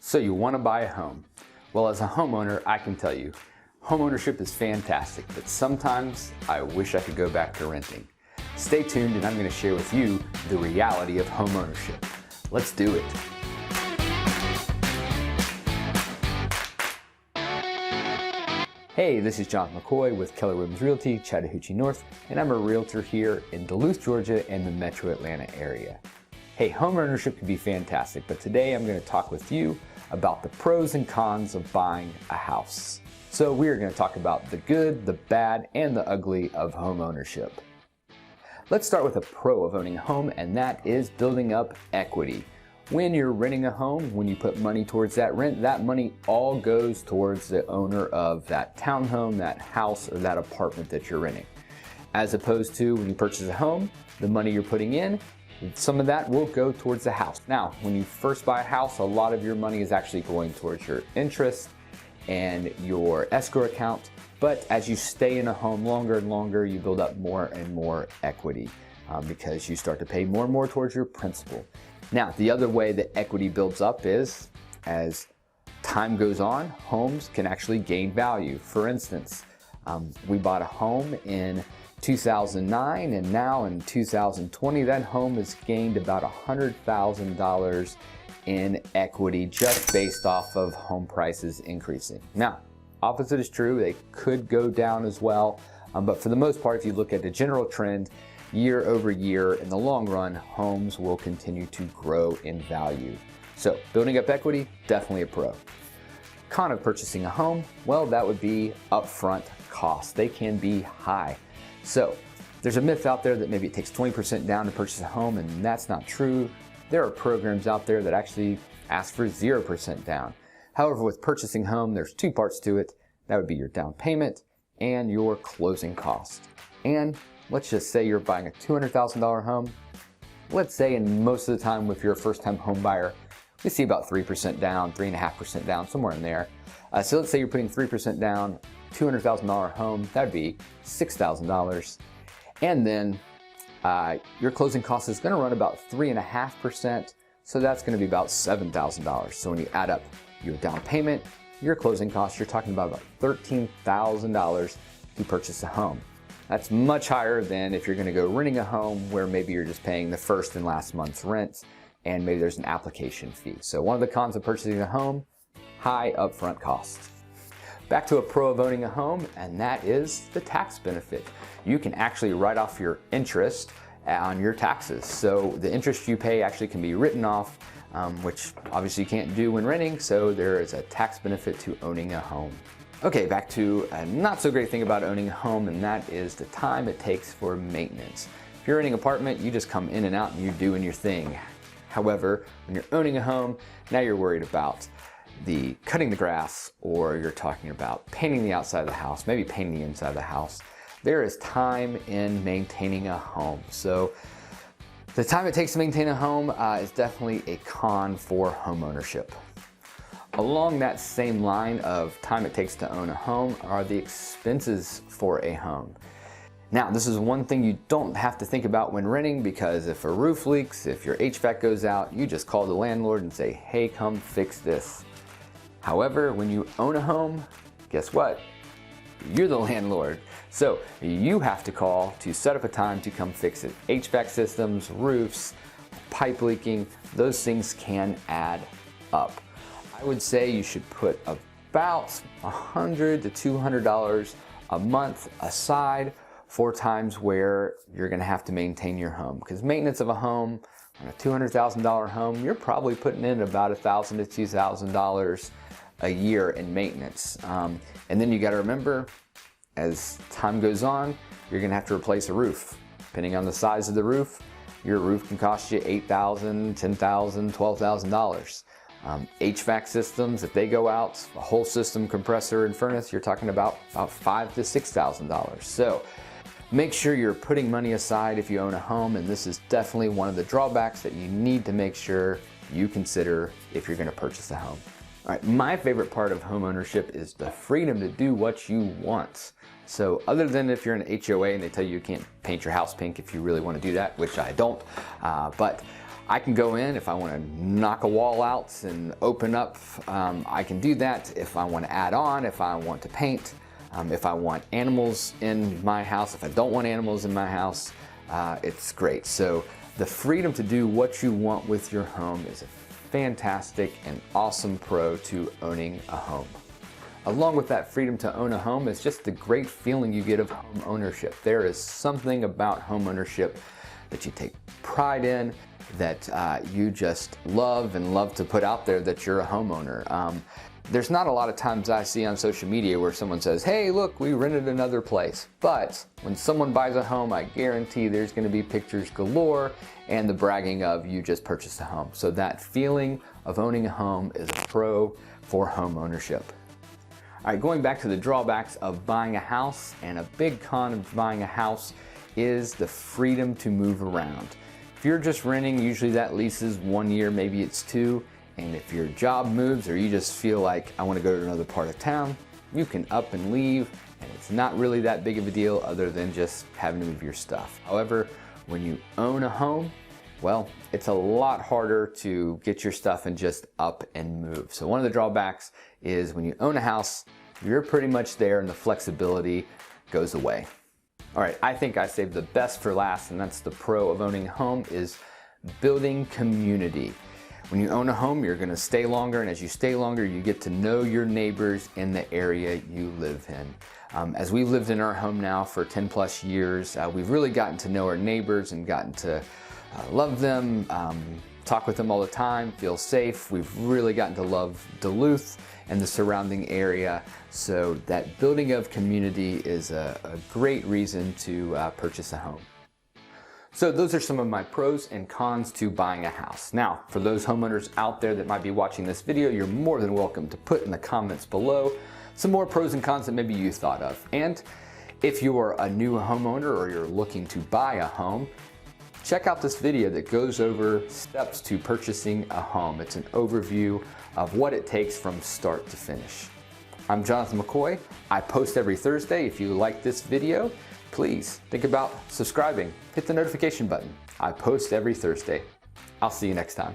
So you want to buy a home. Well, as a homeowner, I can tell you, homeownership is fantastic, but sometimes I wish I could go back to renting. Stay tuned and I'm going to share with you the reality of homeownership. Let's do it. Hey, this is John McCoy with Keller Williams Realty, Chattahoochee North, and I'm a realtor here in Duluth, Georgia and the metro Atlanta area. Hey, homeownership can be fantastic, but today I'm going to talk with you about the pros and cons of buying a house. So we are going to talk about the good, the bad, and the ugly of homeownership. Let's start with a pro of owning a home, and that is building up equity. When you're renting a home, when you put money towards that rent, that money all goes towards the owner of that townhome, that house, or that apartment that you're renting. As opposed to when you purchase a home, the money you're putting in, some of that will go towards the house. Now, when you first buy a house, a lot of your money is actually going towards your interest and your escrow account. But as you stay in a home longer and longer, you build up more and more equity because you start to pay more and more towards your principal. Now, the other way that equity builds up is as time goes on, homes can actually gain value. For instance, we bought a home in 2009 and now in 2020 that home has gained about $100,000 in equity just based off of home prices increasing. Now, opposite is true, they could go down as well, but for the most part, if you look at the general trend, year over year, in the long run, homes will continue to grow in value. So building up equity, definitely a pro. Con of purchasing a home, well, that would be upfront costs. They can be high. So there's a myth out there that maybe it takes 20% down to purchase a home, and that's not true. There are programs out there that actually ask for 0% down. However, with purchasing a home, there's two parts to it. That would be your down payment and your closing cost. And let's just say you're buying a $200,000 home. Let's say, and most of the time if you're a first-time home buyer, we see about 3% down, 3.5% down, somewhere in there. So let's say you're putting 3% down, $200,000 home, that'd be $6,000. And then your closing cost is gonna run about 3.5%, so that's gonna be about $7,000. So when you add up your down payment, your closing costs, you're talking about $13,000 to purchase a home. That's much higher than if you're gonna go renting a home where maybe you're just paying the first and last month's rent and maybe there's an application fee. So one of the cons of purchasing a home, high upfront costs. Back to a pro of owning a home, and that is the tax benefit. You can actually write off your interest on your taxes. So the interest you pay actually can be written off, which obviously you can't do when renting, so there is a tax benefit to owning a home. Okay, back to a not so great thing about owning a home, and that is the time it takes for maintenance. If you're renting an apartment, you just come in and out and you're doing your thing. However, when you're owning a home, now you're worried about the cutting the grass, or you're talking about painting the outside of the house, maybe painting the inside of the house. There is time in maintaining a home. So the time it takes to maintain a home is definitely a con for home ownership. Along that same line of time it takes to own a home are the expenses for a home. Now, this is one thing you don't have to think about when renting, because if a roof leaks, if your HVAC goes out, you just call the landlord and say, hey, come fix this. However, when you own a home, guess what? You're the landlord. So you have to call to set up a time to come fix it. HVAC systems, roofs, pipe leaking, those things can add up. I would say you should put about $100 to $200 a month aside for times where you're gonna have to maintain your home. Because maintenance of a home, on a $200,000 home, you're probably putting in about $1,000 to $2,000 a year in maintenance. And then you gotta remember, as time goes on, you're gonna have to replace a roof. Depending on the size of the roof, your roof can cost you $8,000, $10,000, $12,000. HVAC systems, if they go out, a whole system, compressor and furnace, you're talking about $5,000 to $6,000. So make sure you're putting money aside if you own a home, and this is definitely one of the drawbacks that you need to make sure you consider if you're gonna purchase a home. All right, my favorite part of home ownership is the freedom to do what you want. So other than if you're in an HOA and they tell you you can't paint your house pink if you really want to do that, which I don't, but I can go in if I want to knock a wall out and open up. I can do that if I want to add on, if I want to paint, if I want animals in my house, if I don't want animals in my house. It's great. So the freedom to do what you want with your home is a fantastic and awesome pro to owning a home. Along with that freedom to own a home is just the great feeling you get of home ownership. There is something about home ownership that you take pride in, that you just love and love to put out there that you're a homeowner. There's not a lot of times I see on social media where someone says, hey, look, we rented another place. But when someone buys a home, I guarantee there's going to be pictures galore and the bragging of you just purchased a home. So that feeling of owning a home is a pro for home ownership. All right, going back to the drawbacks of buying a house, and a big con of buying a house is the freedom to move around. If you're just renting, usually that lease is 1 year, maybe it's 2. And if your job moves or you just feel like I want to go to another part of town, you can up and leave, and it's not really that big of a deal other than just having to move your stuff. However, when you own a home, well, it's a lot harder to get your stuff and just up and move. So one of the drawbacks is when you own a house, you're pretty much there and the flexibility goes away. All right, I think I saved the best for last, and that's the pro of owning a home is building community. When you own a home, you're gonna stay longer, and as you stay longer, you get to know your neighbors in the area you live in. As we've lived in our home now for 10 plus years, we've really gotten to know our neighbors and gotten to love them, talk with them all the time, feel safe. We've really gotten to love Duluth and the surrounding area. So that building of community is a great reason to purchase a home. So those are some of my pros and cons to buying a house. Now, for those homeowners out there that might be watching this video, you're more than welcome to put in the comments below some more pros and cons that maybe you thought of. And if you are a new homeowner or you're looking to buy a home, check out this video that goes over steps to purchasing a home. It's an overview of what it takes from start to finish. I'm Jonathan McCoy. I post every Thursday. If you like this video, please think about subscribing. Hit the notification button. I post every Thursday. I'll see you next time.